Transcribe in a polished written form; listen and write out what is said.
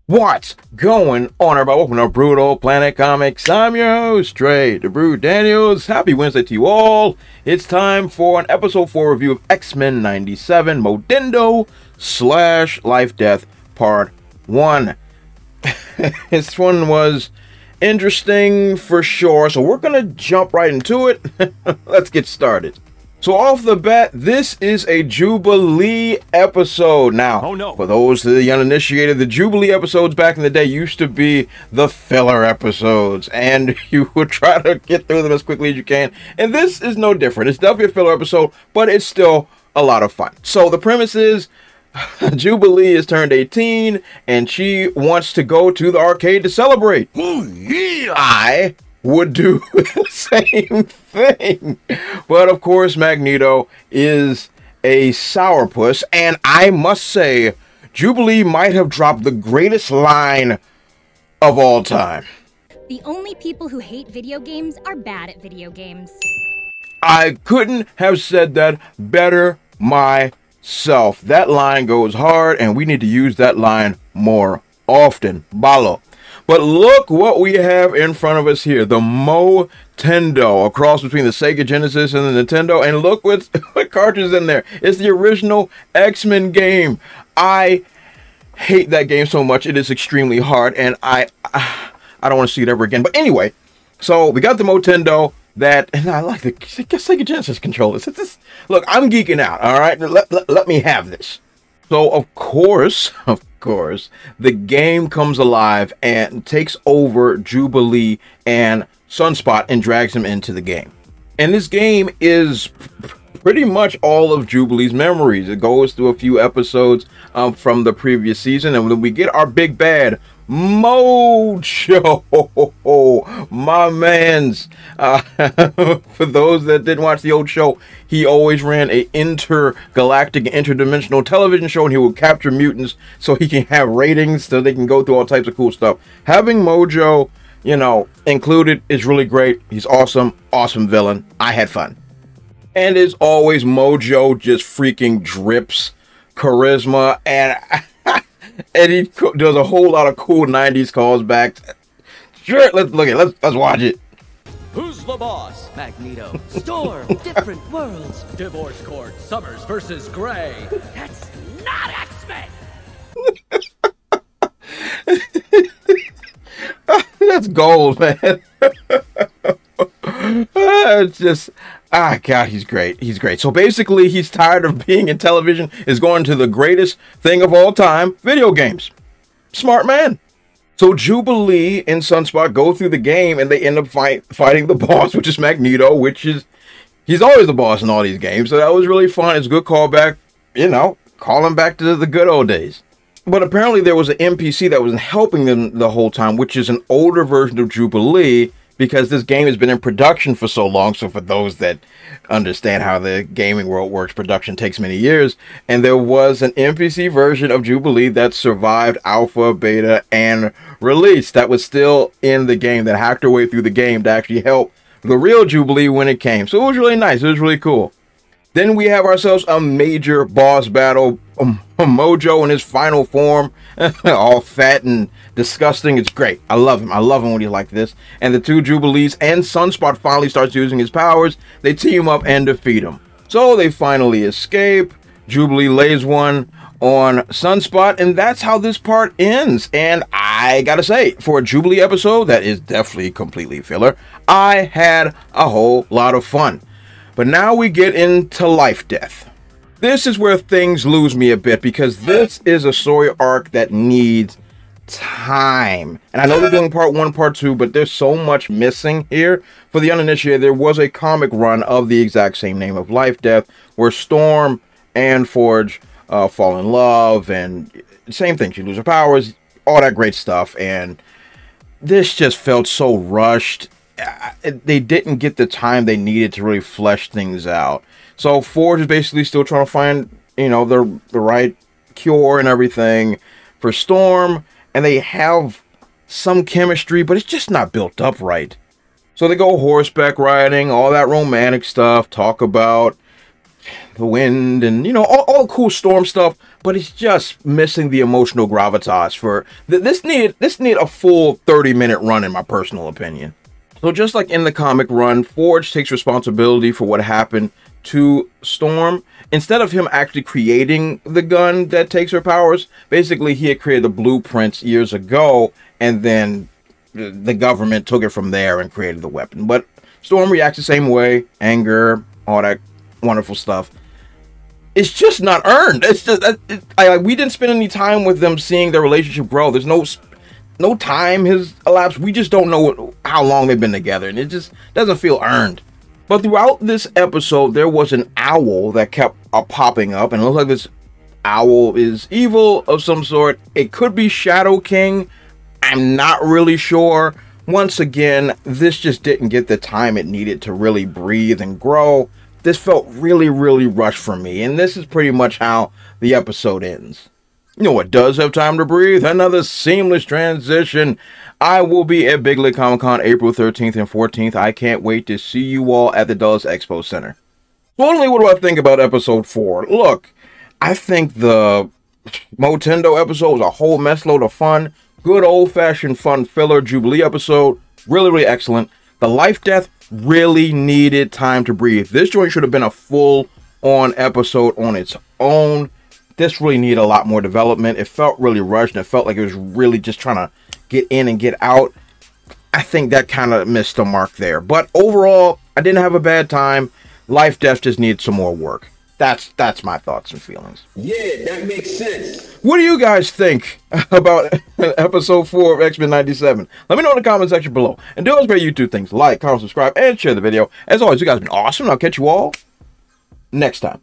What's going on, everybody? Welcome to Brutal Planet Comics. I'm your host, Trey the Brew Daniels. Happy Wednesday to you all. It's time for an episode 4 review of X-Men 97 Modendo / Life Death Part 1. This one was interesting for sure, so we're gonna jump right into it. Let's get started. So off the bat, this is a Jubilee episode. Now, for those of the uninitiated, the Jubilee episodes back in the day used to be the filler episodes, and you would try to get through them as quickly as you can. And this is no different. It's definitely a filler episode, but it's still a lot of fun. So the premise is, Jubilee has turned 18, and she wants to go to the arcade to celebrate. Ooh, yeah! I would do the same thing. But of course, Magneto is a sourpuss, and I must say, Jubilee might have dropped the greatest line of all time. The only people who hate video games are bad at video games. I couldn't have said that better myself. That line goes hard, and we need to use that line more often. Balo. But look what we have in front of us here. The Motendo, a cross between the Sega Genesis and the Nintendo. And look what cartridge is in there. It's the original X-Men game. I hate that game so much. It is extremely hard, and I don't want to see it ever again. But anyway, so we got the Motendo that, and I like the Sega Genesis controllers. Look, I'm geeking out, all right? Let me have this. So, of course, the game comes alive and takes over Jubilee and Sunspot and drags him into the game. And this game is pretty much all of Jubilee's memories. It goes through a few episodes from the previous season, and when we get our big bad, Mojo, my mans. For those that didn't watch the old show, he always ran a intergalactic, interdimensional television show, and he would capture mutants so he can have ratings, so they can go through all types of cool stuff. Having Mojo, you know, included is really great. He's awesome, awesome villain. I had fun. And as always, Mojo just freaking drips charisma, and and he does a whole lot of cool 90s callbacks. Sure, let's watch it. Who's the boss? Magneto. Storm. Different worlds. Divorce court. Summers versus Gray. That's not X-Men. That's gold, man. It's just, God, he's great. He's great. So basically, he's tired of being in television, is going to the greatest thing of all time, video games. Smart man. So Jubilee and Sunspot go through the game, and they end up fighting the boss, which is Magneto, he's always the boss in all these games. So that was really fun. It's a good callback, you know, calling back to the good old days. But apparently there was an NPC that was helping them the whole time, which is an older version of Jubilee, because this game has been in production for so long. So for those that understand how the gaming world works, production takes many years. And there was an NPC version of Jubilee that survived alpha, beta, and release that was still in the game, that hacked her way through the game to actually help the real Jubilee when it came. So it was really nice. It was really cool. Then we have ourselves a major boss battle. Mojo in his final form, all fat and disgusting. It's great. I love him. I love him when he's like this. And the two Jubilees and Sunspot finally starts using his powers. They team up and defeat him. So they finally escape. Jubilee lays one on Sunspot, and that's how this part ends. And I gotta say, for a Jubilee episode that is definitely completely filler, I had a whole lot of fun. But now we get into Life Death. This is where things lose me a bit, because this is a story arc that needs time. And I know they're doing part 1, part 2, but there's so much missing here. For the uninitiated, there was a comic run of the exact same name of Life Death, where Storm and Forge fall in love, and same thing, she loses her powers, all that great stuff. And this just felt so rushed. They didn't get the time they needed to really flesh things out. So Forge is basically still trying to find, you know, the right cure and everything for Storm, and they have some chemistry, but it's just not built up right. So they go horseback riding, all that romantic stuff, talk about the wind and, you know, all cool Storm stuff, but it's just missing the emotional gravitas for this needed a full 30-minute run, in my personal opinion. So just like in the comic run, Forge takes responsibility for what happened to Storm. Instead of him actually creating the gun that takes her powers, basically he had created the blueprints years ago, and then the government took it from there and created the weapon. But Storm reacts the same way, anger, all that wonderful stuff. It's just not earned. It's just we didn't spend any time with them seeing their relationship grow. There's no time has elapsed. We just don't know how long they've been together, and it just doesn't feel earned. But throughout this episode, there was an owl that kept popping up, and it looks like this owl is evil of some sort. It could be Shadow King. I'm not really sure. Once again, this just didn't get the time it needed to really breathe and grow. This felt really, really rushed for me, and this is pretty much how the episode ends. You know what does have time to breathe? Another seamless transition. I will be at Big Lit Comic Con April 13th and 14th. I can't wait to see you all at the Dulles Expo Center. Totally, what do I think about episode 4? Look, I think the Motendo episode was a whole mess load of fun. Good old-fashioned fun filler Jubilee episode. Really, really excellent. The Life Death really needed time to breathe. This joint should have been a full-on episode on its own. This really needed a lot more development. It felt really rushed, and it felt like it was really just trying to get in and get out. I think that kind of missed the mark there. But overall, I didn't have a bad time. Life Death just needs some more work. That's my thoughts and feelings. Yeah, that makes sense. What do you guys think about episode 4 of X-Men 97? Let me know in the comment section below. And do those great YouTube things. Like, comment, subscribe, and share the video. As always, you guys have been awesome. I'll catch you all next time.